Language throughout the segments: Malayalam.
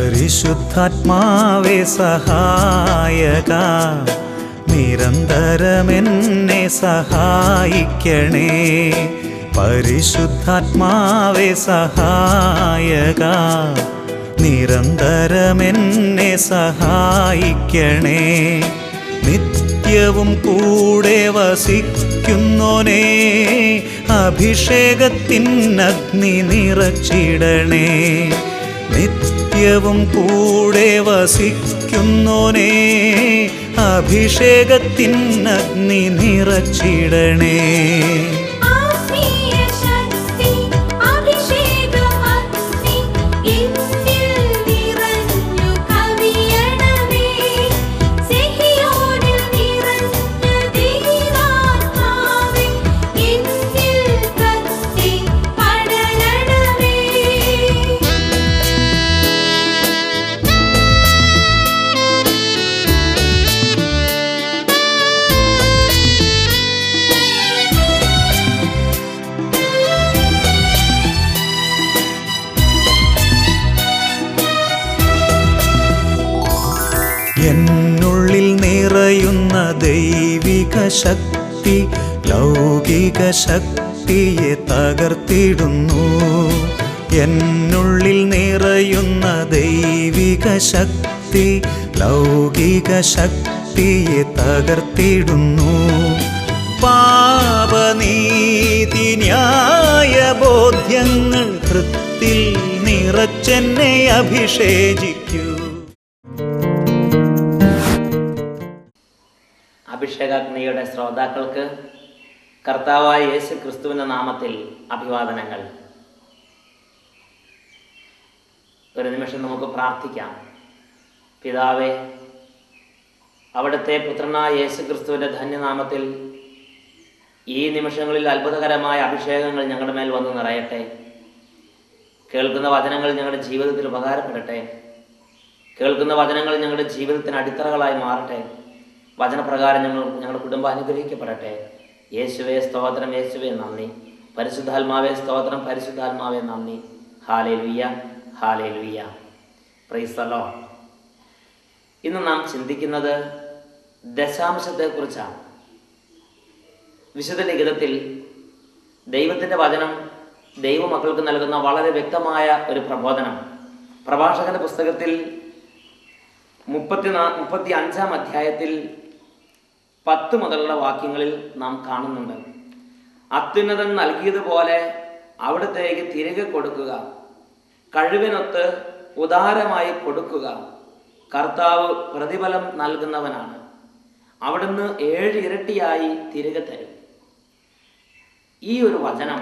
പരിശുദ്ധാത്മാവേ സഹായക, നിരന്തരമെന്നെ സഹായിക്കണേ. പരിശുദ്ധാത്മാവേ സഹായക, നിരന്തരമെന്നെ സഹായിക്കണേ. നിത്യവും കൂടെ വസിക്കുന്നോനേ, അഭിഷേകത്തിനഗ്നി നിറച്ചിടണേ. നിത്യവും കൂടെ വസിക്കുന്നോനേ, അഭിഷേകത്തിനഗ്നി നിറച്ചിടണേ. എന്നുള്ളിൽ നിറയുന്ന ദൈവിക ശക്തി ലൗകിക ശക്തിയെ തകർത്തിടുന്നു. എന്നുള്ളിൽ നിറയുന്ന ദൈവിക ശക്തി ലൗകിക ശക്തിയെ തകർത്തിടുന്നു. പാപനീതി ന്യായ ബോധ്യങ്ങൾ ഹൃത്തിൽ നിറച്ചെന്നെ അഭിഷേചിക്കൂ. അഭിഷേകാഗ്നിയുടെ ശ്രോതാക്കൾക്ക് കർത്താവായ യേശു ക്രിസ്തുവിൻ്റെ നാമത്തിൽ അഭിവാദനങ്ങൾ. ഒരു നിമിഷം നമുക്ക് പ്രാർത്ഥിക്കാം. പിതാവേ, അവിടുത്തെ പുത്രനായ യേശു ക്രിസ്തുവിൻ്റെ ധന്യനാമത്തിൽ ഈ നിമിഷങ്ങളിൽ അത്ഭുതകരമായ അഭിഷേകങ്ങൾ ഞങ്ങളുടെ മേൽ വന്ന് നിറയട്ടെ. കേൾക്കുന്ന വചനങ്ങൾ ഞങ്ങളുടെ ജീവിതത്തിൽ ഉപകാരപ്പെടട്ടെ. കേൾക്കുന്ന വചനങ്ങൾ ഞങ്ങളുടെ ജീവിതത്തിന് അടിത്തറകളായി മാറട്ടെ. വചനപ്രകാരം ഞങ്ങളുടെ കുടുംബം അനുഗ്രഹിക്കപ്പെടട്ടെ. യേശുവേ സ്തോത്രം, യേശുവേ നന്ദി. പരിശുദ്ധാത്മാവേ സ്തോത്രം, പരിശുദ്ധാത്മാവേ നന്ദി. Hallelujah, hallelujah. Praise the Lord. ഇന്ന് നാം ചിന്തിക്കുന്നത് ദശാംശത്തെക്കുറിച്ചാണ്. വിശുദ്ധ ലിഖിതത്തിൽ ദൈവത്തിൻ്റെ വചനം ദൈവമക്കൾക്ക് നൽകുന്ന വളരെ വ്യക്തമായ ഒരു പ്രബോധനം. പ്രഭാഷകന്റെ പുസ്തകത്തിൽ 35-ാം അധ്യായത്തിൽ 10 മുതലുള്ള വാക്യങ്ങളിൽ നാം കാണുന്നുണ്ട്. അത്യുന്നതൻ നൽകിയതുപോലെ അവിടത്തേക്ക് തിരികെ കൊടുക്കുക, കഴിവിനൊത്ത് ഉദാരമായി കൊടുക്കുക. കർത്താവ് പ്രതിഫലം നൽകുന്നവനാണ്, അവിടുന്ന് 7 ഇരട്ടിയായി തിരികെ തരും. ഈ ഒരു വചനം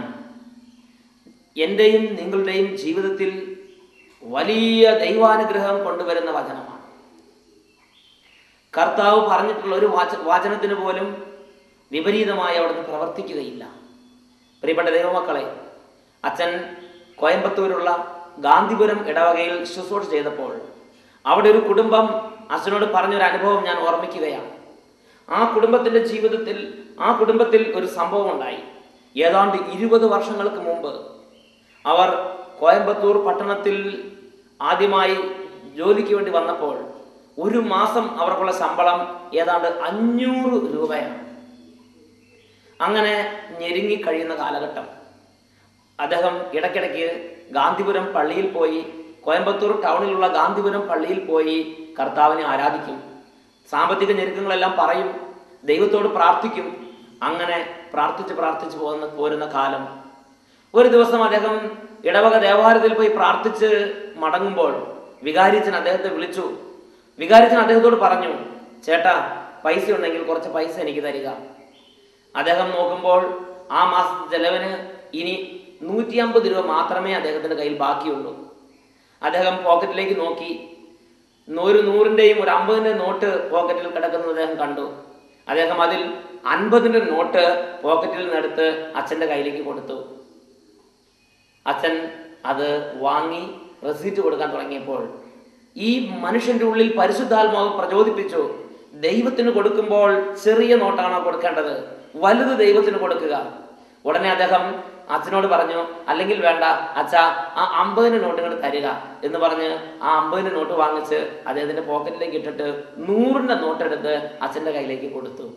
എൻ്റെയും നിങ്ങളുടെയും ജീവിതത്തിൽ വലിയ ദൈവാനുഗ്രഹം കൊണ്ടുവരുന്ന വചനമാണ്. കർത്താവ് പറഞ്ഞിട്ടുള്ള ഒരു വാചനത്തിന് പോലും വിപരീതമായി അവിടുന്ന് പ്രവർത്തിക്കുകയില്ല. പ്രിയപ്പെട്ട ദൈവമക്കളെ, അച്ഛൻ കോയമ്പത്തൂരുള്ള ഗാന്ധിപുരം ഇടവകയിൽ ശുശ്രൂഷ ചെയ്തപ്പോൾ അവിടെ ഒരു കുടുംബം അച്ഛനോട് പറഞ്ഞൊരു അനുഭവം ഞാൻ ഓർമ്മിക്കുകയാണ്. ആ കുടുംബത്തിൽ ഒരു സംഭവം ഉണ്ടായി. ഏതാണ്ട് 20 വർഷങ്ങൾക്ക് മുമ്പ് അവർ കോയമ്പത്തൂർ പട്ടണത്തിൽ ആദ്യമായി ജോലിക്ക് വേണ്ടി വന്നപ്പോൾ ഒരു മാസം അവർക്കുള്ള ശമ്പളം ഏതാണ്ട് 500 രൂപയാണ്. അങ്ങനെ ഞെരുങ്ങി കഴിയുന്ന കാലഘട്ടം. അദ്ദേഹം ഇടയ്ക്കിടയ്ക്ക് ഗാന്ധിപുരം പള്ളിയിൽ പോയി, കോയമ്പത്തൂർ ടൗണിലുള്ള ഗാന്ധിപുരം പള്ളിയിൽ പോയി കർത്താവിനെ ആരാധിക്കും. സാമ്പത്തിക ഞെരുക്കങ്ങളെല്ലാം പറയും, ദൈവത്തോട് പ്രാർത്ഥിക്കും. അങ്ങനെ പ്രാർത്ഥിച്ച് പോരുന്ന കാലം. ഒരു ദിവസം അദ്ദേഹം ഇടവക ദേവാലയത്തിൽ പോയി പ്രാർത്ഥിച്ച് മടങ്ങുമ്പോൾ വികാരിച്ചൻ അദ്ദേഹത്തെ വിളിച്ചു. വികാരിച്ചൻ അദ്ദേഹത്തോട് പറഞ്ഞു, ചേട്ടാ, പൈസ ഉണ്ടെങ്കിൽ കുറച്ച് പൈസ എനിക്ക് തരിക. അദ്ദേഹം നോക്കുമ്പോൾ ആ മാസത്തെ ചെലവിന് ഇനി 150 രൂപ മാത്രമേ അദ്ദേഹത്തിൻ്റെ കയ്യിൽ ബാക്കിയുള്ളൂ. അദ്ദേഹം പോക്കറ്റിലേക്ക് നോക്കി. ഒരു 100-ൻ്റെയും ഒരു 50-ൻ്റെയും നോട്ട് പോക്കറ്റിൽ കിടക്കുന്നത് അദ്ദേഹം കണ്ടു. അദ്ദേഹം അതിൽ 50-ൻ്റെ നോട്ട് പോക്കറ്റിൽ നിന്നെടുത്ത് അച്ഛൻ്റെ കയ്യിലേക്ക് കൊടുത്തു. അച്ഛൻ അത് വാങ്ങി റെസീറ്റ് കൊടുക്കാൻ തുടങ്ങിയപ്പോൾ ഈ മനുഷ്യൻ്റെ ഉള്ളിൽ പരിശുദ്ധാത്മാവ് പ്രചോദിപ്പിച്ചു. ദൈവത്തിന് കൊടുക്കുമ്പോൾ ചെറിയ നോട്ടാണോ കൊടുക്കേണ്ടത്, വലുത് ദൈവത്തിന് കൊടുക്കുക. ഉടനെ അദ്ദേഹം അച്ഛനോട് പറഞ്ഞു, അല്ലെങ്കിൽ വേണ്ട അച്ഛാ, ആ 50 നോട്ട് ഇങ്ങോട്ട് തരിക എന്ന് പറഞ്ഞ് ആ 50 നോട്ട് വാങ്ങിച്ച് അദ്ദേഹത്തിന്റെ പോക്കറ്റിലേക്ക് ഇട്ടിട്ട് 100 നോട്ട് എടുത്ത് അച്ഛൻ്റെ കയ്യിലേക്ക് കൊടുത്തു.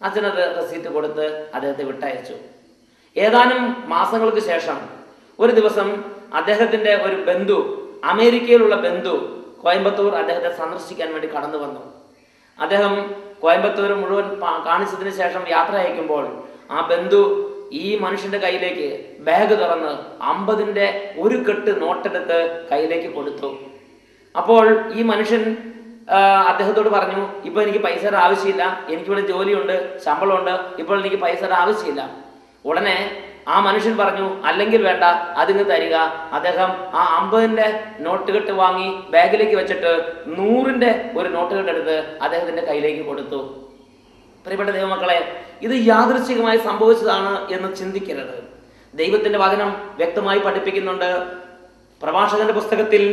അച്ഛനത് റെസീറ്റ് കൊടുത്ത് അദ്ദേഹത്തെ വിട്ടയച്ചു. ഏതാനും മാസങ്ങൾക്ക് ശേഷം ഒരു ദിവസം അദ്ദേഹത്തിന്റെ ഒരു ബന്ധു, അമേരിക്കയിലുള്ള ബന്ധു, കോയമ്പത്തൂർ അദ്ദേഹത്തെ സന്ദർശിക്കാൻ വേണ്ടി കടന്നു വന്നു. അദ്ദേഹം കോയമ്പത്തൂർ മുഴുവൻ കാണിച്ചതിന് ശേഷം യാത്ര അയക്കുമ്പോൾ ആ ബന്ധു ഈ മനുഷ്യന്റെ കയ്യിലേക്ക് ബാഗ് തുറന്ന് 50ന്റെ ഒരു കെട്ട് നോട്ടെടുത്ത് കയ്യിലേക്ക് കൊടുത്തു. അപ്പോൾ ഈ മനുഷ്യൻ അദ്ദേഹത്തോട് പറഞ്ഞു, ഇപ്പൊ എനിക്ക് പൈസയുടെ ആവശ്യമില്ല, എനിക്കിവിടെ ജോലിയുണ്ട്, ശമ്പളമുണ്ട്, ഇപ്പോൾ എനിക്ക് പൈസയുടെ ആവശ്യമില്ല. ഉടനെ ആ മനുഷ്യൻ പറഞ്ഞു, അല്ലെങ്കിൽ വേണ്ട, അതിങ്ങ് തരിക. അദ്ദേഹം ആ 50ന്റെ നോട്ട് കെട്ട് വാങ്ങി ബാഗിലേക്ക് വെച്ചിട്ട് 100ന്റെ ഒരു നോട്ട് കെട്ടെടുത്ത് അദ്ദേഹത്തിന്റെ കയ്യിലേക്ക് കൊടുത്തു. പ്രിയപ്പെട്ട ദൈവമക്കളെ, ഇത് യാദൃച്ഛികമായി സംഭവിച്ചതാണ് എന്ന് ചിന്തിക്കരുത്. ദൈവത്തിന്റെ വചനം വ്യക്തമായി പഠിപ്പിക്കുന്നുണ്ട്. പ്രഭാഷകന്റെ പുസ്തകത്തിൽ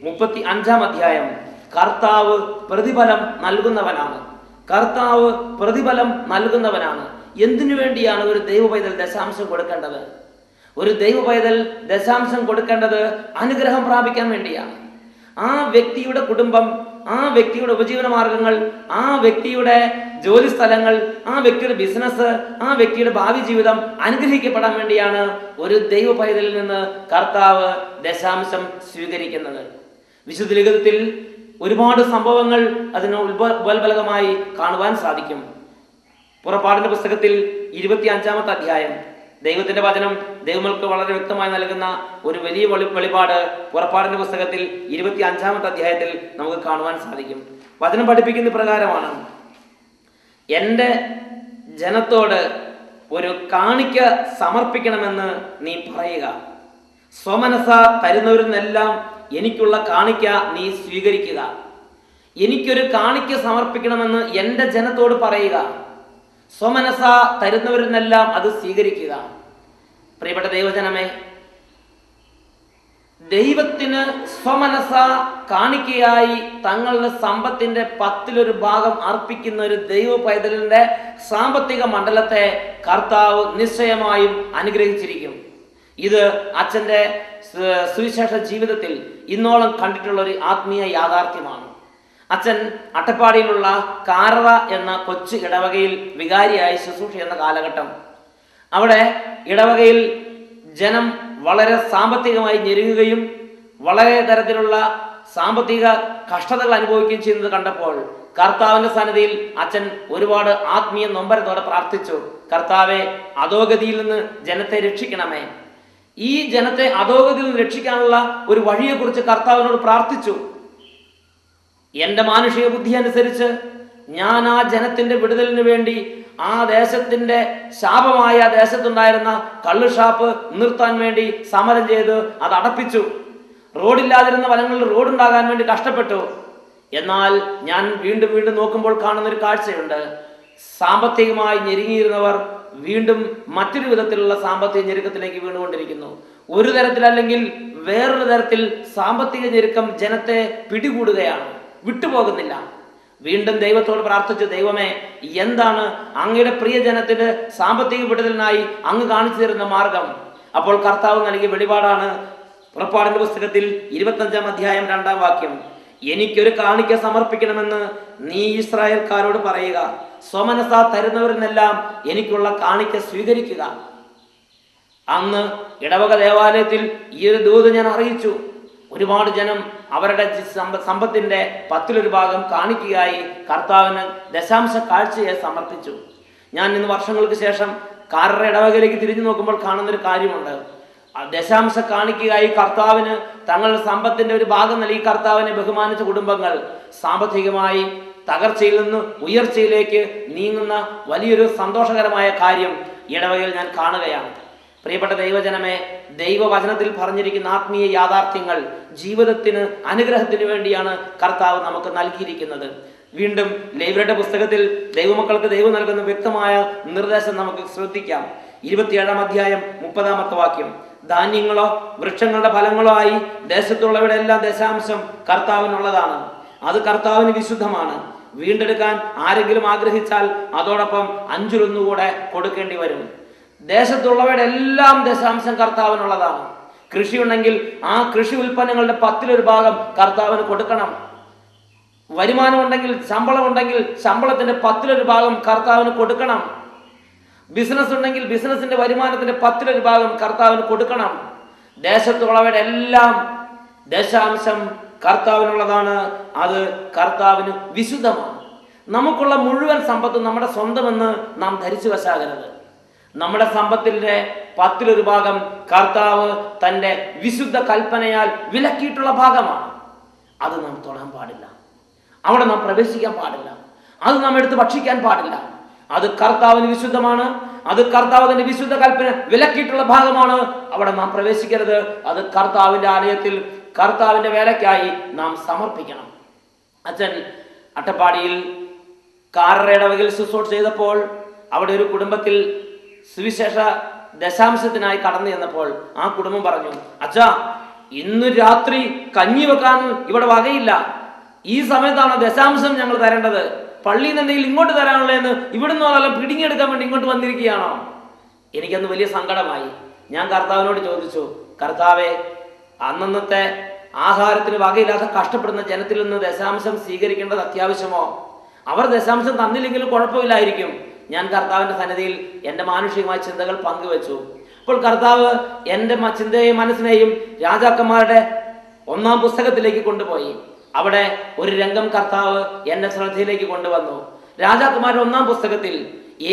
35-ാം അധ്യായം, കർത്താവ് പ്രതിഫലം നൽകുന്നവനാണ്. കർത്താവ് പ്രതിഫലം നൽകുന്നവനാണ്. എന്തിനു വേണ്ടിയാണ് ഒരു ദൈവ പൈതൽ ദശാംശം കൊടുക്കേണ്ടത്? ഒരു ദൈവ പൈതൽ ദശാംശം കൊടുക്കേണ്ടത് അനുഗ്രഹം പ്രാപിക്കാൻ വേണ്ടിയാണ്. ആ വ്യക്തിയുടെ കുടുംബം, ആ വ്യക്തിയുടെ ഉപജീവന മാർഗങ്ങൾ, ആ വ്യക്തിയുടെ ജോലി സ്ഥലങ്ങൾ, ആ വ്യക്തിയുടെ ബിസിനസ്, ആ വ്യക്തിയുടെ ഭാവി ജീവിതം അനുഗ്രഹിക്കപ്പെടാൻ വേണ്ടിയാണ് ഒരു ദൈവ പൈതലിൽ നിന്ന് കർത്താവ് ദശാംശം സ്വീകരിക്കുന്നത്. വിശുദ്ധ ലിഖിതത്തിൽ ഒരുപാട് സംഭവങ്ങൾ അതിന് ഉത്ബലമായി കാണുവാൻ സാധിക്കും. പുറപ്പാടിന്റെ പുസ്തകത്തിൽ 25-ാമത്തെ അധ്യായം, ദൈവത്തിന്റെ വചനം ദൈവങ്ങൾക്ക് വളരെ വ്യക്തമായി നൽകുന്ന ഒരു വലിയ വെളിപാട് പുറപ്പാടിന്റെ പുസ്തകത്തിൽ 25-ാമത്തെ അധ്യായത്തിൽ നമുക്ക് കാണുവാൻ സാധിക്കും. വചനം പഠിപ്പിക്കുന്ന പ്രകാരമാണ്, എൻ്റെ ജനത്തോട് ഒരു കാണിക്ക സമർപ്പിക്കണമെന്ന് നീ പറയുക. സ്വമനസ തരുന്നവരിൽ നിന്നെല്ലാം എനിക്കുള്ള കാണിക്ക നീ സ്വീകരിക്കുക. എനിക്കൊരു കാണിക്ക സമർപ്പിക്കണമെന്ന് എൻ്റെ ജനത്തോട് പറയുക. സ്വമനസ തരുന്നവരിൽ നിന്നെല്ലാം അത് സ്വീകരിക്കുക. പ്രിയപ്പെട്ട ദൈവജനമേ, ദൈവത്തിന് സ്വമനസ കാണിക്കയായി തങ്ങളുടെ സമ്പത്തിന്റെ 10-ൽ1 ഭാഗം അർപ്പിക്കുന്ന ഒരു ദൈവ പൈതലിന്റെ സാമ്പത്തിക മണ്ഡലത്തെ കർത്താവ് നിശ്ചയമായും അനുഗ്രഹിച്ചിരിക്കും. ഇത് അച്ഛൻ്റെ സുവിശേഷ ജീവിതത്തിൽ ഇന്നോളം കണ്ടിട്ടുള്ള ഒരു ആത്മീയ യാഥാർത്ഥ്യമാണ്. അച്ഛൻ അട്ടപ്പാടിയിലുള്ള കാററ എന്ന കൊച്ചു ഇടവകയിൽ വികാരിയായി ശുശ്രൂഷ ചെയ്യുന്ന കാലഘട്ടം, അവിടെ ഇടവകയിൽ ജനം വളരെ സാമ്പത്തികമായി ഞെരുങ്ങുകയും വളരെ തരത്തിലുള്ള സാമ്പത്തിക കഷ്ടതകൾ അനുഭവിക്കുകയും ചെയ്യുന്നത് കണ്ടപ്പോൾ കർത്താവിന്റെ സന്നിധിയിൽ അച്ഛൻ ഒരുപാട് ആത്മീയ നൊമ്പരത്തോടെ പ്രാർത്ഥിച്ചു. കർത്താവെ, അധോഗതിയിൽ നിന്ന് ജനത്തെ രക്ഷിക്കണമേ. ഈ ജനത്തെ അധോഗതിയിൽ നിന്ന് രക്ഷിക്കാനുള്ള ഒരു വഴിയെക്കുറിച്ച് കർത്താവിനോട് പ്രാർത്ഥിച്ചു. എൻ്റെ മാനുഷിക ബുദ്ധി അനുസരിച്ച് ഞാൻ ആ ജനത്തിന്റെ വിടുതലിന് വേണ്ടി ആ ദേശത്തിന്റെ ശാപമായ ദേശത്തുണ്ടായിരുന്ന കള്ളുഷാപ്പ് നിർത്താൻ വേണ്ടി സമരം ചെയ്ത് അത് അടപ്പിച്ചു. റോഡില്ലാതിരുന്ന വനങ്ങളിൽ റോഡുണ്ടാകാൻ വേണ്ടി കഷ്ടപ്പെട്ടു. എന്നാൽ ഞാൻ വീണ്ടും വീണ്ടും നോക്കുമ്പോൾ കാണുന്നൊരു കാഴ്ചയുണ്ട്. സാമ്പത്തികമായി ഞെരുങ്ങിയിരുന്നവർ വീണ്ടും മറ്റൊരു വിധത്തിലുള്ള സാമ്പത്തിക ഞെരുക്കത്തിലേക്ക് വീണുകൊണ്ടിരിക്കുന്നു. ഒരു തരത്തിലല്ലെങ്കിൽ വേറൊരു തരത്തിൽ സാമ്പത്തിക ഞെരുക്കം ജനത്തെ പിടികൂടുകയാണ്, വിട്ടുപോകുന്നില്ല. വീണ്ടും ദൈവത്തോട് പ്രാർത്ഥിച്ചു, ദൈവമേ, എന്താണ് അങ്ങയുടെ പ്രിയ ജനത്തിന്റെ സാമ്പത്തിക വിടുതലിനായി അങ്ങ് കാണിച്ചു തരുന്ന മാർഗം? അപ്പോൾ കർത്താവ് നൽകിയ വെളിപാടാണ് പുറപ്പാടിന്റെ പുസ്തകത്തിൽ 25-ാം അധ്യായം 2-ാം വാക്യം. എനിക്കൊരു കാണിക്ക സമർപ്പിക്കണമെന്ന് നീ ഇസ്രായേൽക്കാരോട് പറയുക. സ്വമനസ തരുന്നവരിനെല്ലാം എനിക്കുള്ള കാണിക്ക സ്വീകരിക്കുക. അന്ന് ഇടവക ദേവാലയത്തിൽ ഈ ഒരു ദൂത് ഞാൻ അറിയിച്ചു. ഒരുപാട് ജനം അവരുടെ സമ്പത്തിന്റെ 10-ൽ1 ഭാഗം കാണിക്കയായി കർത്താവിന് ദശാംശ കാഴ്ചയെ സമർപ്പിച്ചു. ഞാൻ ഇന്ന് വർഷങ്ങൾക്ക് ശേഷം കാററ ഇടവകയിലേക്ക് തിരിഞ്ഞു നോക്കുമ്പോൾ കാണുന്നൊരു കാര്യമുണ്ട്. ദശാംശ കാണിക്കയായി കർത്താവിന് തങ്ങളുടെ സമ്പത്തിന്റെ ഒരു ഭാഗം നൽകി കർത്താവിനെ ബഹുമാനിച്ച കുടുംബങ്ങൾ സാമ്പത്തികമായി തകർച്ചയിൽ നിന്ന് ഉയർച്ചയിലേക്ക് നീങ്ങുന്ന വലിയൊരു സന്തോഷകരമായ കാര്യം ഇടവകയിൽ ഞാൻ കാണുകയാണ്. പ്രിയപ്പെട്ട ദൈവജനമേ, ദൈവവചനത്തിൽ പറഞ്ഞിരിക്കുന്ന ആത്മീയ യാഥാർത്ഥ്യങ്ങൾ ജീവിതത്തിന് അനുഗ്രഹത്തിന് വേണ്ടിയാണ് കർത്താവ് നമുക്ക് നൽകിയിരിക്കുന്നത്. വീണ്ടും ലേവ്യരുടെ പുസ്തകത്തിൽ ദൈവമക്കൾക്ക് ദൈവം നൽകുന്ന വ്യക്തമായ നിർദ്ദേശം നമുക്ക് ശ്രദ്ധിക്കാം. 27-ാം അധ്യായം 30-ാമത്തെ വാക്യം. ധാന്യങ്ങളോ വൃക്ഷങ്ങളുടെ ഫലങ്ങളോ ആയി ദേശത്തുള്ളവരുടെ എല്ലാം ദശാംശം കർത്താവിനുള്ളതാണ്. അത് കർത്താവിന് വിശുദ്ധമാണ്. വീണ്ടെടുക്കാൻ ആരെങ്കിലും ആഗ്രഹിച്ചാൽ അതോടൊപ്പം 5-ൽ1 കൂടെ കൊടുക്കേണ്ടി വരും. ദേശത്തുള്ളവയുടെ എല്ലാം ദശാംശം കർത്താവിനുള്ളതാണ്. കൃഷി ഉണ്ടെങ്കിൽ ആ കൃഷി ഉൽപ്പന്നങ്ങളുടെ 10 ഭാഗം കർത്താവിന് കൊടുക്കണം. വരുമാനം ഉണ്ടെങ്കിൽ, ശമ്പളം ഉണ്ടെങ്കിൽ ശമ്പളത്തിന്റെ 10 ഭാഗം കർത്താവിന് കൊടുക്കണം. ബിസിനസ് ഉണ്ടെങ്കിൽ ബിസിനസിന്റെ വരുമാനത്തിന്റെ 10 ഭാഗം കർത്താവിന് കൊടുക്കണം. ദേശത്തുള്ളവയുടെ എല്ലാം ദശാംശം കർത്താവിനുള്ളതാണ്. അത് കർത്താവിന് വിശുദ്ധമാണ്. നമുക്കുള്ള മുഴുവൻ സമ്പത്തും നമ്മുടെ സ്വന്തമെന്ന് നാം ധരിച്ചു വശാകരുത്. നമ്മുടെ സമ്പത്തിന്റെ 10 ഭാഗം കർത്താവ് തൻ്റെ വിശുദ്ധ കൽപ്പനയാൽ വിലക്കിയിട്ടുള്ള ഭാഗമാണ്. അത് നാം തൊടാൻ പാടില്ല. അവിടെ നാം പ്രവേശിക്കാൻ പാടില്ല. അത് നാം എടുത്ത് ഭക്ഷിക്കാൻ പാടില്ല. അത് കർത്താവിന് വിശുദ്ധമാണ്. അത് കർത്താവിന്റെ വിശുദ്ധ കൽപ്പന വിലക്കിയിട്ടുള്ള ഭാഗമാണ്. അവിടെ നാം പ്രവേശിക്കരുത്. അത് കർത്താവിന്റെ ആലയത്തിൽ കർത്താവിന്റെ വേലയ്ക്കായി നാം സമർപ്പിക്കണം. അച്ഛൻ അട്ടപ്പാടിയിൽ കാറയുടെ വകയിൽ ശുശ്രൂഷ ചെയ്തപ്പോൾ അവിടെ ഒരു കുടുംബത്തിൽ സുവിശേഷ ദശാംശത്തിനായി കടന്നു ചെന്നപ്പോൾ ആ കുടുംബം പറഞ്ഞു, അച്ഛാ, ഇന്ന് രാത്രി കഞ്ഞി വെക്കാൻ ഇവിടെ വകയില്ല. ഈ സമയത്താണ് ദശാംശം ഞങ്ങൾ തരേണ്ടത്. പള്ളിയിൽ നിന്ന് എന്തെങ്കിലും ഇങ്ങോട്ട് തരാനുള്ളതെന്ന് ഇവിടുന്ന് വല്ലതും പിടുങ്ങിയെടുക്കാൻ വേണ്ടി ഇങ്ങോട്ട് വന്നിരിക്കുകയാണോ? എനിക്കന്ന് വലിയ സങ്കടമായി. ഞാൻ കർത്താവിനോട് ചോദിച്ചു, കർത്താവെ, അന്നത്തെ ആഹാരത്തിന് വകയില്ലാതെ കഷ്ടപ്പെടുന്ന ജനത്തിൽ നിന്ന് ദശാംശം സ്വീകരിക്കേണ്ടത് അത്യാവശ്യമോ? അവർ ദശാംശം തന്നില്ലെങ്കിലും കുഴപ്പമില്ലായിരിക്കും. ഞാൻ കർത്താവിന്റെ സന്നിധിയിൽ എൻ്റെ മാനുഷികമായ ചിന്തകൾ പങ്കുവെച്ചു. അപ്പോൾ കർത്താവ് എൻ്റെ ചിന്തയെയും മനസ്സിനെയും രാജാക്കന്മാരുടെ 1-ാം പുസ്തകത്തിലേക്ക് കൊണ്ടുപോയി. അവിടെ ഒരു രംഗം കർത്താവ് എന്റെ ശ്രദ്ധയിലേക്ക് കൊണ്ടുവന്നു. രാജാക്കന്മാരുടെ 1-ാം പുസ്തകത്തിൽ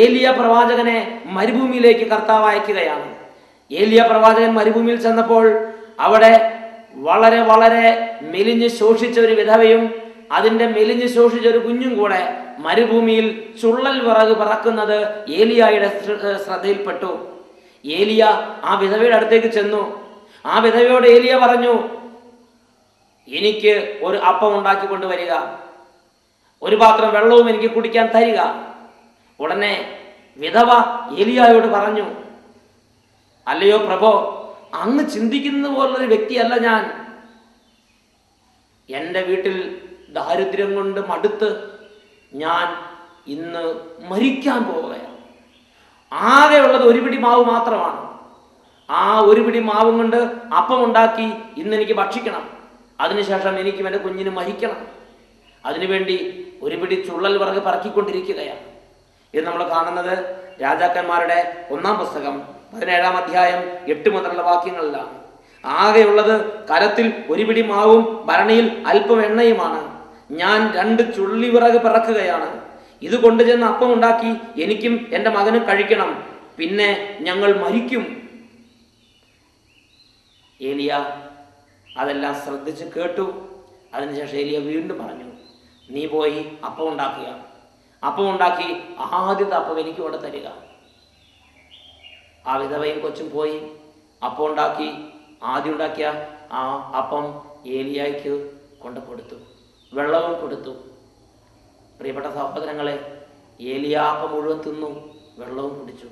ഏലിയ പ്രവാചകനെ മരുഭൂമിയിലേക്ക് കർത്താവ് അയക്കുകയാണ്. ഏലിയ പ്രവാചകൻ മരുഭൂമിയിൽ ചെന്നപ്പോൾ അവിടെ വളരെ വളരെ മെലിഞ്ഞ് ശോഷിച്ച ഒരു വിധവയും അതിൻ്റെ മെലിഞ്ഞ് ശോഷിച്ച ഒരു കുഞ്ഞും കൂടെ മരുഭൂമിയിൽ ചുള്ളൽ വിറക് പറക്കുന്നത് ഏലിയായുടെ ശ്രദ്ധയിൽപ്പെട്ടു. ഏലിയ ആ വിധവയുടെ അടുത്തേക്ക് ചെന്നു. ആ വിധവയോട് ഏലിയ പറഞ്ഞു, എനിക്ക് ഒരു അപ്പം ഉണ്ടാക്കി കൊണ്ടുവരിക, ഒരു പാത്രം വെള്ളവും എനിക്ക് കുടിക്കാൻ തരിക. ഉടനെ വിധവ ഏലിയായോട് പറഞ്ഞു, അല്ലയോ പ്രഭോ, അങ്ങ് ചിന്തിക്കുന്നത് പോലുള്ളൊരു വ്യക്തിയല്ല ഞാൻ. എൻ്റെ വീട്ടിൽ ദാരിദ്ര്യം കൊണ്ട് മടുത്ത് ഞാൻ ഇന്ന് മരിക്കാൻ പോവുകയാണ്. ആകെ ഉള്ളത് ഒരു പിടി മാവ് മാത്രമാണ്. ആ ഒരു പിടി മാവും കൊണ്ട് അപ്പം ഉണ്ടാക്കി ഇന്ന് എനിക്ക് ഭക്ഷിക്കണം. അതിനുശേഷം എനിക്കും എൻ്റെ കുഞ്ഞിന് മരിക്കണം. അതിനുവേണ്ടി ഒരു പിടി ചുള്ളൽ വിറക് പറക്കിക്കൊണ്ടിരിക്കുകയാണ്. ഇത് നമ്മൾ കാണുന്നത് രാജാക്കന്മാരുടെ 1-ാം പുസ്തകം 17-ാം അധ്യായം 8 മുതലുള്ള വാക്യങ്ങളിലാണ്. ആകെയുള്ളത് കലത്തിൽ ഒരു പിടി മാവും ഭരണിയിൽ അല്പം എണ്ണയുമാണ്. ഞാൻ 2 ചുള്ളി വിറക് പിറക്കുകയാണ്. ഇത് കൊണ്ടുചെന്ന് അപ്പം ഉണ്ടാക്കി എനിക്കും എൻ്റെ മകനും കഴിക്കണം. പിന്നെ ഞങ്ങൾ മരിക്കും. ഏലിയ അതെല്ലാം ശ്രദ്ധിച്ച് കേട്ടു. അതിനുശേഷം ഏലിയ വീണ്ടും പറഞ്ഞു, നീ പോയി അപ്പം ഉണ്ടാക്കുക. അപ്പം ഉണ്ടാക്കി ആദ്യത്തെ അപ്പം എനിക്ക് ഇവിടെ തരിക. ആ വിധവയും കൊച്ചും പോയി അപ്പം ഉണ്ടാക്കി ആദ്യം ഉണ്ടാക്കിയ ആ അപ്പം ഏലിയായ്ക്ക് കൊണ്ട് കൊടുത്തു. വെള്ളവും കൊടുത്തു. പ്രിയപ്പെട്ട സഹോദരങ്ങളെ, ഏലിയ അപ്പം മുഴുവൻ തിന്നു, വെള്ളവും കുടിച്ചു.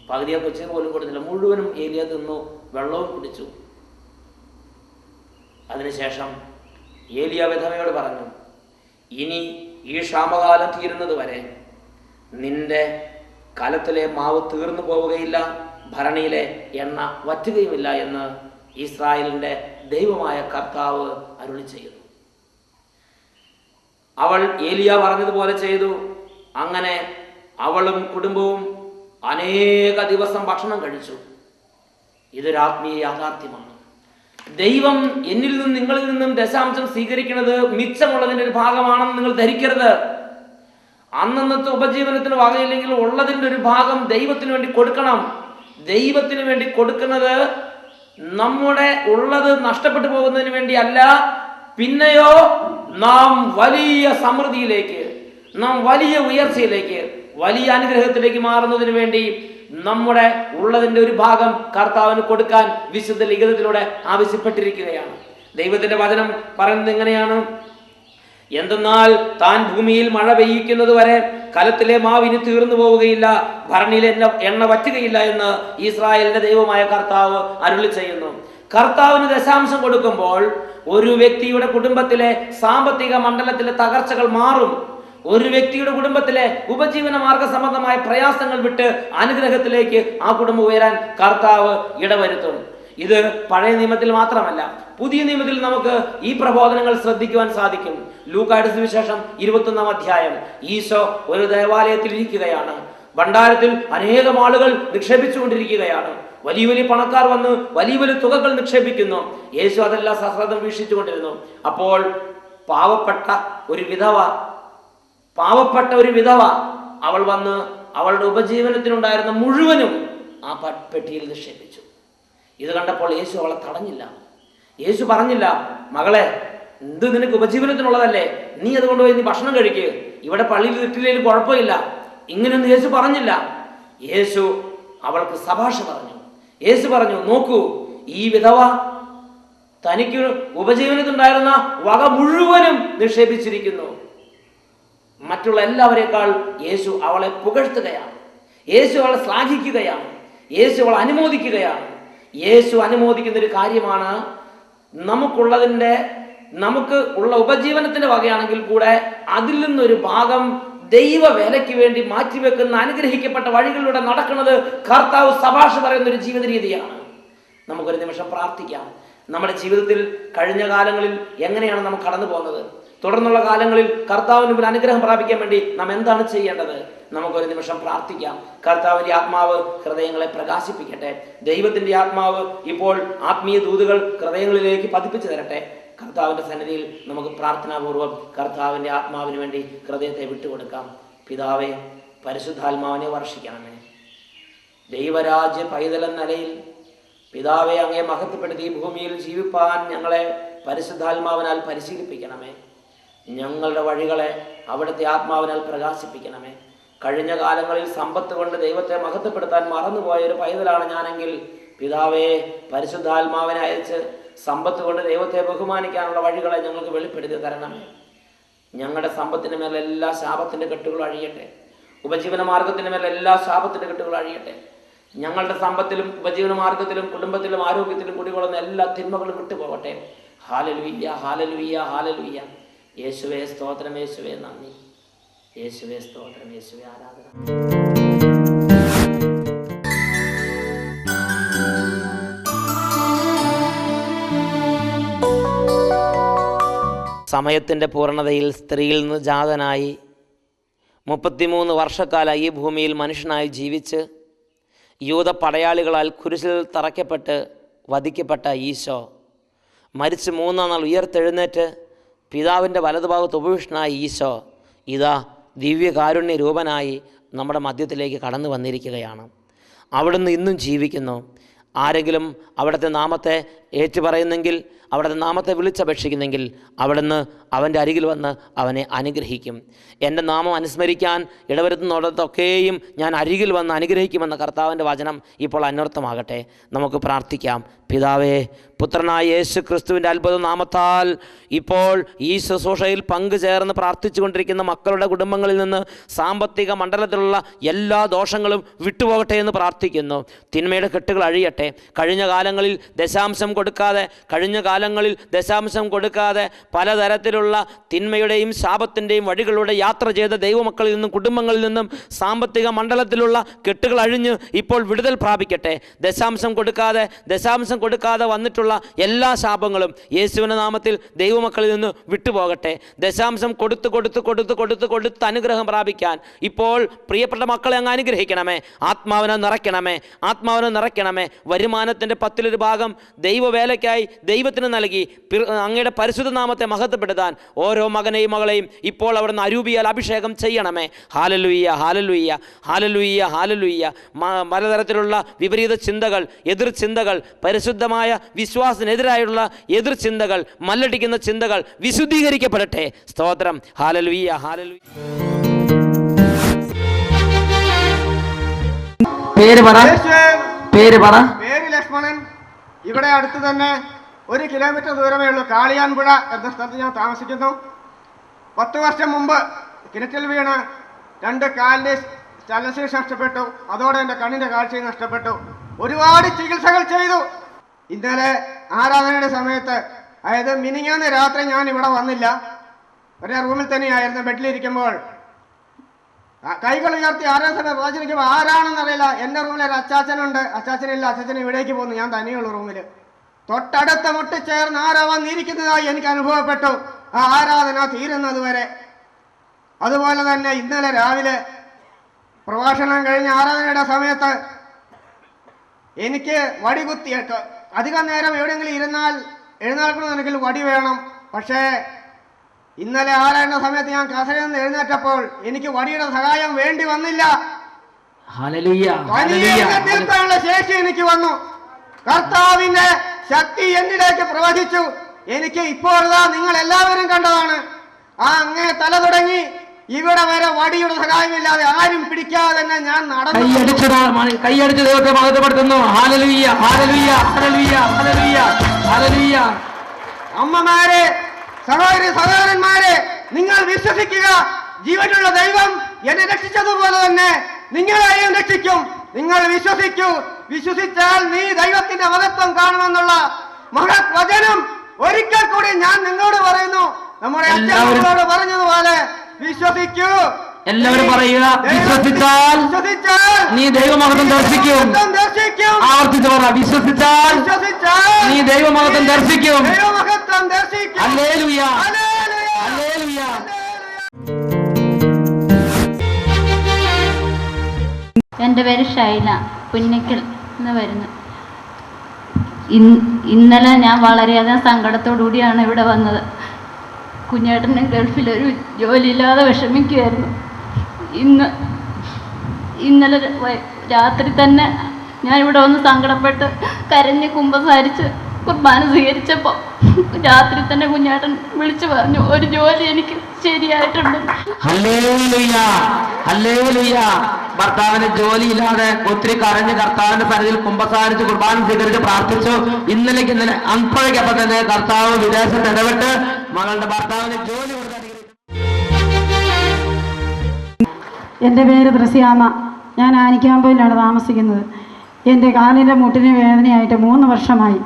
പകുതിയെ കൊച്ചിന് പോലും കൊടുത്തില്ല, മുഴുവനും ഏലിയ തിന്നു, വെള്ളവും കുടിച്ചു. അതിനുശേഷം ഏലിയ വിധവയോട് പറഞ്ഞു, ഇനി ഈ ക്ഷാമകാലം തീരുന്നത് വരെ നിന്റെ കലത്തിലെ മാവ് തീർന്നു പോവുകയില്ല, ഭരണിയിലെ എണ്ണ വറ്റുകയുമില്ല എന്ന് ഇസ്രായേലിന്റെ ദൈവമായ കർത്താവ് അരുളി ചെയ്യുന്നു. അവൾ ഏലിയ പറഞ്ഞതുപോലെ ചെയ്തു. അങ്ങനെ അവളും കുടുംബവും അനേക ദിവസം ഭക്ഷണം കഴിച്ചു. ഇതൊരു ആത്മീയ യാഥാർത്ഥ്യമാണ്. ദൈവം എന്നിൽ നിന്നും നിങ്ങളിൽ നിന്നും ദശാംശം സ്വീകരിക്കുന്നത് മിച്ചമുള്ളതിൻ്റെ ഒരു ഭാഗമാണെന്ന് നിങ്ങൾ ധരിക്കരുത്. അന്നത്തെ ഉപജീവനത്തിന് വകയില്ലെങ്കിൽ ഉള്ളതിൻ്റെ ഒരു ഭാഗം ദൈവത്തിന് വേണ്ടി കൊടുക്കണം. ദൈവത്തിന് വേണ്ടി കൊടുക്കുന്നത് നമ്മുടെ ഉള്ളത് നഷ്ടപ്പെട്ടു പോകുന്നതിന് വേണ്ടിയല്ല, പിന്നെയോ നാം വലിയ സമൃദ്ധിയിലേക്ക്, നാം വലിയ ഉയർച്ചയിലേക്ക്, വലിയ അനുഗ്രഹത്തിലേക്ക് മാറുന്നതിന് വേണ്ടി നമ്മുടെ ഉള്ളതിൻ്റെ ഒരു ഭാഗം കർത്താവിന് കൊടുക്കാൻ വിശുദ്ധ ലിഖിതത്തിലൂടെ ആവശ്യപ്പെട്ടിരിക്കുകയാണ്. ദൈവത്തിന്റെ വചനം പറയുന്നത് എങ്ങനെയാണ്? എന്തെന്നാൽ താൻ ഭൂമിയിൽ മഴ പെയ്യിക്കുന്നത് വരെ കലത്തിലെ മാവിന് തീർന്നു പോവുകയില്ല, ഭരണിയിലെ എണ്ണ വറ്റുകയില്ല എന്ന് ഇസ്രായേലിന്റെ ദൈവമായ കർത്താവ് അരുളി ചെയ്യുന്നു. കർത്താവിന് ദശാംശം കൊടുക്കുമ്പോൾ ഒരു വ്യക്തിയുടെ കുടുംബത്തിലെ സാമ്പത്തിക മണ്ഡലത്തിലെ തകർച്ചകൾ മാറും. ഒരു വ്യക്തിയുടെ കുടുംബത്തിലെ ഉപജീവന മാർഗ സംബന്ധമായ പ്രയാസങ്ങൾ വിട്ട് അനുഗ്രഹത്തിലേക്ക് ആ കുടുംബം ഉയരാൻ കർത്താവ് ഇടവരുത്തും. ഇത് പഴയ നിയമത്തിൽ മാത്രമല്ല, പുതിയ നിയമത്തിൽ നമുക്ക് ഈ പ്രബോധനങ്ങൾ ശ്രദ്ധിക്കുവാൻ സാധിക്കും. ലൂക്കായുടെ സുവിശേഷം 21-ാം അധ്യായം. ഈശോ ഒരു ദേവാലയത്തിൽ ഇരിക്കുകയാണ്. ഭണ്ഡാരത്തിൽ അനേകം ആളുകൾ നിക്ഷേപിച്ചുകൊണ്ടിരിക്കുകയാണ്. വലിയ വലിയ പണക്കാർ വന്ന് വലിയ വലിയ തുകകൾ നിക്ഷേപിക്കുന്നു. യേശു അതെല്ലാം സശ്രദ്ധം വീക്ഷിച്ചുകൊണ്ടിരുന്നു. അപ്പോൾ പാവപ്പെട്ട ഒരു വിധവ അവൾ വന്ന് അവളുടെ ഉപജീവനത്തിനുണ്ടായിരുന്ന മുഴുവനും ആ പെട്ടിയിൽ നിക്ഷേപിച്ചു. ഇത് കണ്ടപ്പോൾ യേശു അവളെ തടഞ്ഞില്ല. യേശു പറഞ്ഞില്ല, മകളെ, എന്ത് നിനക്ക് ഉപജീവനത്തിനുള്ളതല്ലേ, നീ അതുകൊണ്ട് പോയി നീ ഭക്ഷണം കഴിക്കുക, ഇവിടെ പള്ളിയിൽ ഇട്ടില്ലേലും കുഴപ്പമില്ല, ഇങ്ങനെയൊന്നും യേശു പറഞ്ഞില്ല. യേശു അവൾക്ക് ശുപാർശ പറഞ്ഞു. യേശു പറഞ്ഞു, നോക്കൂ, ഈ വിധവ തനിക്ക് ഉപജീവനത്തിനുണ്ടായിരുന്ന വക മുഴുവനും നിക്ഷേപിച്ചിരിക്കുന്നു. മറ്റുള്ള എല്ലാവരേക്കാൾ യേശു അവളെ പുകഴ്ത്തുകയാണ്. യേശു അവളെ ശ്ലാഘിക്കുകയാണ്. യേശു അവളെ അനുമോദിക്കുകയാണ്. യേശു അനുമോദിക്കുന്ന ഒരു കാര്യമാണ്, നമുക്ക് ഉള്ള ഉപജീവനത്തിന്റെ വകയാണെങ്കിൽ കൂടെ അതിൽ നിന്നൊരു ഭാഗം ദൈവ വേലയ്ക്ക് വേണ്ടി മാറ്റിവെക്കുന്ന അനുഗ്രഹിക്കപ്പെട്ട വഴികളിലൂടെ നടക്കുന്നത് കർത്താവ് ശുപാർശ പറയുന്ന ഒരു ജീവിത രീതിയാണ്. നമുക്കൊരു നിമിഷം പ്രാർത്ഥിക്കാം. നമ്മുടെ ജീവിതത്തിൽ കഴിഞ്ഞ കാലങ്ങളിൽ എങ്ങനെയാണ് നാം കടന്നു പോകുന്നത്? തുടർന്നുള്ള കാലങ്ങളിൽ കർത്താവിന് മുമ്പിൽ അനുഗ്രഹം പ്രാപിക്കാൻ വേണ്ടി നാം എന്താണ് ചെയ്യേണ്ടത്? നമുക്കൊരു നിമിഷം പ്രാർത്ഥിക്കാം. കർത്താവിന്റെ ആത്മാവ് ഹൃദയങ്ങളെ പ്രകാശിപ്പിക്കട്ടെ. ദൈവത്തിന്റെ ആത്മാവ് ഇപ്പോൾ ആത്മീയ ദൂതുകൾ ഹൃദയങ്ങളിലേക്ക് പതിപ്പിച്ചു തരട്ടെ. കർത്താവിന്റെ സന്നിധിയിൽ നമുക്ക് പ്രാർത്ഥനാപൂർവ്വം കർത്താവിന്റെ ആത്മാവിന് വേണ്ടി ഹൃദയത്തെ വിട്ടുകൊടുക്കാം. പിതാവേ, പരിശുദ്ധാത്മാവിനെ വർഷിക്കണമേ. ദൈവരാജ്യ പൈതലെന്ന നിലയിൽ പിതാവെ, അങ്ങേ മഹത്വപ്പെടുത്തി ഈ ഭൂമിയിൽ ജീവിപ്പാൻ ഞങ്ങളെ പരിശുദ്ധാത്മാവിനാൽ പരിശീലിപ്പിക്കണമേ. ഞങ്ങളുടെ വഴികളെ അവിടുത്തെ ആത്മാവിനാൽ പ്രകാശിപ്പിക്കണമേ. കഴിഞ്ഞ കാലങ്ങളിൽ സമ്പത്ത് കൊണ്ട് ദൈവത്തെ മഹത്വപ്പെടുത്താൻ മറന്നുപോയ ഒരു പൈതലാണ് ഞാനെങ്കിൽ പിതാവേ, പരിശുദ്ധാത്മാവിനെ അയച്ച് സമ്പത്ത് കൊണ്ട് ദൈവത്തെ ബഹുമാനിക്കാനുള്ള വഴികളെ ഞങ്ങൾക്ക് വെളിപ്പെടുത്തി തരണമേ. ഞങ്ങളുടെ സമ്പത്തിന് മേലെ എല്ലാ ശാപത്തിന്റെ കെട്ടുകളും അഴിയട്ടെ. ഉപജീവന മാർഗത്തിന് മേലെ എല്ലാ ശാപത്തിന്റെ കെട്ടുകളും അഴിയട്ടെ. ഞങ്ങളുടെ സമ്പത്തിലും ഉപജീവന മാർഗത്തിലും കുടുംബത്തിലും ആരോഗ്യത്തിലും കുടികൊള്ളുന്ന എല്ലാ തിന്മകളും വിട്ടുപോകട്ടെ. Hallelujah, hallelujah, hallelujah. യേശുവേ സ്തോത്രം, യേശുവേ നന്ദി, യേശുവേ സ്തോത്രം, യേശുവേ ആരാധന. സമയത്തിൻ്റെ പൂർണ്ണതയിൽ സ്ത്രീയിൽ നിന്ന് ജാതനായി 33 വർഷക്കാലം ഈ ഭൂമിയിൽ മനുഷ്യനായി ജീവിച്ച് യൂത പടയാളികളാൽ കുരിശിൽ തറയ്ക്കപ്പെട്ട് വധിക്കപ്പെട്ട ഈശോ മരിച്ച് 3-ാം നാൾ ഉയർത്തെഴുന്നേറ്റ് പിതാവിൻ്റെ വലതുഭാഗത്ത് ഉപവിഷ്ടനായ ഈശോ ഇതാ ദിവ്യകാരുണ്യ രൂപനായി നമ്മുടെ മധ്യത്തിലേക്ക് കടന്നു വന്നിരിക്കുകയാണ്. അവിടുന്ന് ഇന്നും ജീവിക്കുന്നു. ആരെങ്കിലും അവിടുത്തെ നാമത്തെ ഏറ്റുപറയുന്നെങ്കിൽ, അവിടുത്തെ നാമത്തെ വിളിച്ചപേക്ഷിക്കുന്നെങ്കിൽ അവിടുന്ന് അവൻ്റെ അരികിൽ വന്ന് അവനെ അനുഗ്രഹിക്കും. എൻ്റെ നാമം അനുസ്മരിക്കാൻ ഇടവരുത്തുന്നിടത്തൊക്കെയും ഞാൻ അരികിൽ വന്ന് അനുഗ്രഹിക്കുമെന്ന കർത്താവിൻ്റെ വചനം ഇപ്പോൾ അന്വർത്ഥമാകട്ടെ. നമുക്ക് പ്രാർത്ഥിക്കാം. പിതാവേ, പുത്രനായ യേശു ക്രിസ്തുവിൻ്റെ അത്ഭുത നാമത്താൽ ഇപ്പോൾ ഈ ശുശ്രൂഷയിൽ പങ്കുചേർന്ന് പ്രാർത്ഥിച്ചു കൊണ്ടിരിക്കുന്ന മക്കളുടെ കുടുംബങ്ങളിൽ നിന്ന് സാമ്പത്തിക മണ്ഡലത്തിലുള്ള എല്ലാ ദോഷങ്ങളും വിട്ടുപോകട്ടെ എന്ന് പ്രാർത്ഥിക്കുന്നു. തിന്മയുടെ കെട്ടുകൾ അഴിയട്ടെ. കഴിഞ്ഞ കാലങ്ങളിൽ ദശാംശം കൊടുക്കാതെ പലതരത്തിലുള്ള തിന്മയുടെയും ശാപത്തിൻ്റെയും വഴികളിലൂടെ യാത്ര ചെയ്ത ദൈവമക്കളിൽ നിന്നും കുടുംബങ്ങളിൽ നിന്നും സാമ്പത്തിക മണ്ഡലത്തിലുള്ള കെട്ടുകൾ അഴിഞ്ഞ് ഇപ്പോൾ വിടുതൽ പ്രാപിക്കട്ടെ. ദശാംശം കൊടുക്കാതെ വന്നിട്ടുള്ള എല്ലാ ശാപങ്ങളും യേശുവിൻ്റെ നാമത്തിൽ ദൈവമക്കളിൽ നിന്ന് വിട്ടുപോകട്ടെ. ദശാംശം കൊടുത്ത് അനുഗ്രഹം പ്രാപിക്കാൻ ഇപ്പോൾ പ്രിയപ്പെട്ട മക്കളെ അങ്ങ് അനുഗ്രഹിക്കണമേ. ആത്മാവിനെ നിറയ്ക്കണമേ. വരുമാനത്തിൻ്റെ 10-1 ഭാഗം ദൈവവേലയ്ക്കായി ദൈവത്തിന് നൽകി അങ്ങയുടെ പരിശുദ്ധ നാമത്തെ മഹത്വപ്പെടുത്താൻ ഓരോ മകനെയും മകളെയും ഇപ്പോൾ അവിടുന്ന് അരൂപിയാൽ അഭിഷേകം ചെയ്യണമേ. Hallelujah, hallelujah, hallelujah, hallelujah. പലതരത്തിലുള്ള വിപരീത ചിന്തകൾ, എതിർ ചിന്തകൾ, പരിശുദ്ധമായ വിശ്വാസത്തിനെതിരായുള്ള എതിർ ചിന്തകൾ, മല്ലടിക്കുന്ന ചിന്തകൾ വിശുദ്ധീകരിക്കപ്പെടട്ടെ. സ്തോത്രം. Hallelujah, hallelujah. പേര് ലക്ഷ്മണൻ. ഇവിടെ അടുത്ത് തന്നെ 1 കിലോമീറ്റർ ദൂരമേ ഉള്ളൂ കാളിയാൻപുഴ എന്ന സ്ഥലത്ത് ഞാൻ താമസിക്കുന്നു. 10 വർഷം മുമ്പ് കിണറ്റിൽ വീണ് 2 കാലിൻ്റെ ചലനശേഷി നഷ്ടപ്പെട്ടു. അതോടെ എൻ്റെ കണ്ണിൻ്റെ കാഴ്ചയും നഷ്ടപ്പെട്ടു. ഒരുപാട് ചികിത്സകൾ ചെയ്തു. ഇന്നലെ ആരാധനയുടെ സമയത്ത്, അതായത് മിനിങ്ങാന്ന് രാത്രി ഞാൻ ഇവിടെ വന്നില്ല, ഒരേ റൂമിൽ തന്നെയായിരുന്നു. ബെഡിലിരിക്കുമ്പോൾ കൈകൾ ഉയർത്തി ആരാധന പ്രവചനിക്കുമ്പോൾ ആരാണെന്നറിയില്ല. എൻ്റെ റൂമിൽ ഒരു അച്ചാച്ചനുണ്ട്. അച്ചാച്ചനില്ല, അച്ചാച്ചൻ ഇവിടേക്ക് പോകുന്നു. ഞാൻ തനിയുള്ള റൂമിൽ തൊട്ടടുത്ത മുട്ടിച്ചേർന്ന് ആരാ വന്നിരിക്കുന്നതായി എനിക്ക് അനുഭവപ്പെട്ടു. ആ ആരാധന തീരുന്നത് വരെ. അതുപോലെ തന്നെ ഇന്നലെ രാവിലെ പ്രഭാഷണം കഴിഞ്ഞ ആരാധനയുടെ സമയത്ത് എനിക്ക് വടി കുത്തിയിട്ട് അധികം നേരം എവിടെയെങ്കിലും എഴുന്നേൽക്കണമെന്നെങ്കിൽ വടി വേണം. പക്ഷേ ഇന്നലെ ആരാധന സമയത്ത് ഞാൻ കസരയിൽ നിന്ന് എഴുന്നേറ്റപ്പോൾ എനിക്ക് വടിയുടെ സഹായം വേണ്ടി വന്നില്ല. നിൽക്കാനുള്ള ശേഷി എനിക്ക് വന്നു. കർത്താവിന്റെ ശക്തി എന്നിലേക്ക് പ്രവഹിച്ചു. എനിക്ക് ഇപ്പോഴാ നിങ്ങൾ എല്ലാവരും കണ്ടതാണ്. ആ അങ്ങേ തല തുടങ്ങി ഇവിടെ വരെ വടിയുടെ സഹായമില്ലാതെ ആരും പിടിക്കാതെ തന്നെ ഞാൻ നടന്നു. കൈയടിച്ച് ദൈവത്തെ മഹത്വപ്പെടുത്തുന്നു. Hallelujah, hallelujah, hallelujah, hallelujah, hallelujah. അമ്മമാരെ, സഹോദരന്മാരെ, നിങ്ങൾ വിശ്വസിക്കുക. ജീവനുള്ള ദൈവം എന്നെ രക്ഷിച്ചതുപോലെ തന്നെ നിങ്ങളെയും രക്ഷിക്കും. നിങ്ങൾ വിശ്വസിക്കൂ. വിശ്വസിച്ചാൽ നീ ദൈവത്തിന്റെ മഹത്വം കാണുമെന്നുള്ള മഹത് വചനം ഒരിക്കൽ കൂടി ഞാൻ നിങ്ങളോട് പറയുന്നു. നമ്മുടെ അച്ഛനോട് പറഞ്ഞതുപോലെ വിശ്വസിക്കൂ. എല്ലാവരും പറയുക, വിശ്വസിച്ചാൽ നീ ദൈവമഹത്വം ദർശിക്കും. ആവർത്തിച്ച് പറ, വിശ്വസിച്ചാൽ നീ ദൈവമഹത്വം ദർശിക്കും. Hallelujah, hallelujah. എൻ്റെ പേര് ഷൈല, പുന്നക്കൽ എന്ന് വരുന്നു. ഇന്നലെ ഞാൻ വളരെയധികം സങ്കടത്തോടുകൂടിയാണ് ഇവിടെ വന്നത്. കുഞ്ഞേട്ടന് ഗൾഫിലൊരു ജോലിയില്ലാതെ വിഷമിക്കുമായിരുന്നു. ഇന്നലെ രാത്രി തന്നെ ഞാൻ ഇവിടെ വന്ന് സങ്കടപ്പെട്ട് കരഞ്ഞ് കുമ്പസാരിച്ച് കുർബാന സ്വീകരിച്ചപ്പോൾ രാത്രി തന്നെ കുഞ്ഞേട്ടൻ വിളിച്ചു പറഞ്ഞു, ഒരു ജോലി എനിക്ക് ശരിയായിട്ടുണ്ട്. Hallelujah, hallelujah. ഭർത്താവിന് ജോലിയില്ലാതെ ഒത്തിരി കരഞ്ഞ് കർത്താവിന്റെ സന്നിധിയിൽ കുമ്പസാരിച്ച് കുർബാന സ്വീകരിച്ച് പ്രാർത്ഥിച്ചു. ഇന്നലെ അപ്പോഴേക്കപ്പം തന്നെ കർത്താവ് വിദേശത്ത് ഇടപെട്ട് മകളുടെ ഭർത്താവിന് ജോലി കൊടുക്കാൻ. എൻ്റെ പേര് ദ്രസ്യാമ. ഞാൻ ആനിക്കാമ്പയിലാണ് താമസിക്കുന്നത്. എൻ്റെ കാലിൻ്റെ മുട്ടിന് വേദനയായിട്ട് 3 വർഷമായി.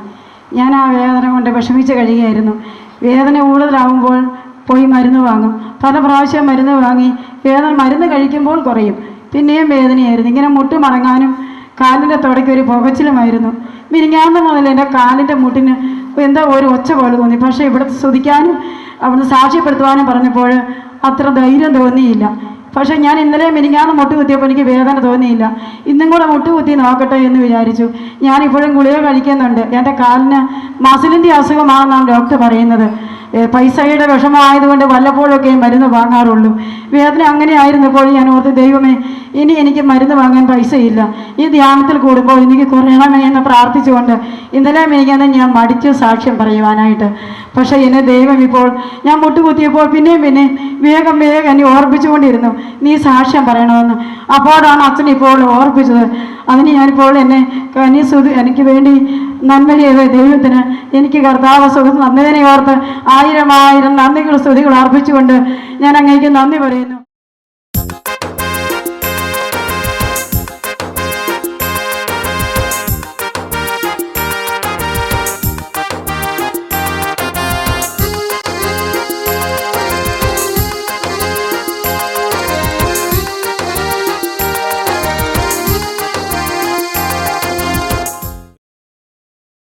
ഞാൻ ആ വേദന കൊണ്ട് വിഷമിച്ച് കഴിയുകയായിരുന്നു. വേദന കൂടുതലാവുമ്പോൾ പോയി മരുന്ന് വാങ്ങും. പല പ്രാവശ്യം മരുന്ന് വാങ്ങി മരുന്ന് കഴിക്കുമ്പോൾ കുറയും, പിന്നെയും വേദനയായിരുന്നു. ഇങ്ങനെ മുട്ട് മടങ്ങാനും കാലിൻ്റെ തുടയ്ക്ക് ഒരു പുകച്ചിലുമായിരുന്നു. മിനിങ്ങാന്ന് മുതൽ എൻ്റെ കാലിൻ്റെ മുട്ടിന് എന്തോ ഒരു ഒച്ച പോലെ തോന്നി. പക്ഷേ ഇവിടെ സ്തുതിക്കാനും അവിടുന്ന് സാക്ഷ്യപ്പെടുത്തുവാനും പറഞ്ഞപ്പോൾ അത്ര ധൈര്യം തോന്നിയില്ല. പക്ഷേ ഞാൻ ഇന്നലെ മിനിങ്ങാന്ന് മുട്ട് കുത്തിയപ്പോൾ എനിക്ക് വേദന തോന്നിയില്ല. ഇന്നും കൂടെ മുട്ട് കുത്തി നോക്കട്ടെ എന്ന് വിചാരിച്ചു. ഞാനിപ്പോഴും ഗുളിക കഴിക്കുന്നുണ്ട്. എൻ്റെ കാലിന് മസിലിൻ്റെ അസുഖമാണെന്നാണ് ഡോക്ടർ പറയുന്നത്. പൈസയുടെ വിഷമമായതുകൊണ്ട് വല്ലപ്പോഴൊക്കെ മരുന്ന് വാങ്ങാറുള്ളൂ. വേദന അങ്ങനെ ആയിരുന്നപ്പോൾ ഞാൻ ഓർത്ത്, ദൈവമേ, ഇനി എനിക്ക് മരുന്ന് വാങ്ങാൻ പൈസയില്ല. ഈ ധ്യാനത്തിൽ കൂടുമ്പോൾ എനിക്ക് കുറയണമേ എന്ന് പ്രാർത്ഥിച്ചുകൊണ്ട് ഇന്നലെ മിനിങ്ങാന്ന് ഞാൻ മടിച്ചു സാക്ഷ്യം പറയുവാനായിട്ട്. പക്ഷേ എന്നെ ദൈവം ഇപ്പോൾ ഞാൻ മുട്ടുകുത്തിയപ്പോൾ പിന്നെയും വേഗം എന്നെ ഓർപ്പിച്ചുകൊണ്ടിരുന്നു, നീ സാക്ഷ്യം പറയണമെന്ന്. അപ്പോഴാണ് അച്ഛൻ ഇപ്പോൾ ഓർപ്പിച്ചത്. അതിന് ഞാനിപ്പോൾ എനിക്ക് വേണ്ടി നന്മ ചെയ്ത ദൈവത്തിന് എനിക്ക് കർത്താവ് സുഖം നന്ദിനെ ഓർത്ത് 1000 നന്ദികൾ സ്തുതികൾ അർപ്പിച്ചുകൊണ്ട് ഞാൻ അങ്ങേക്ക് നന്ദി പറയുന്നു.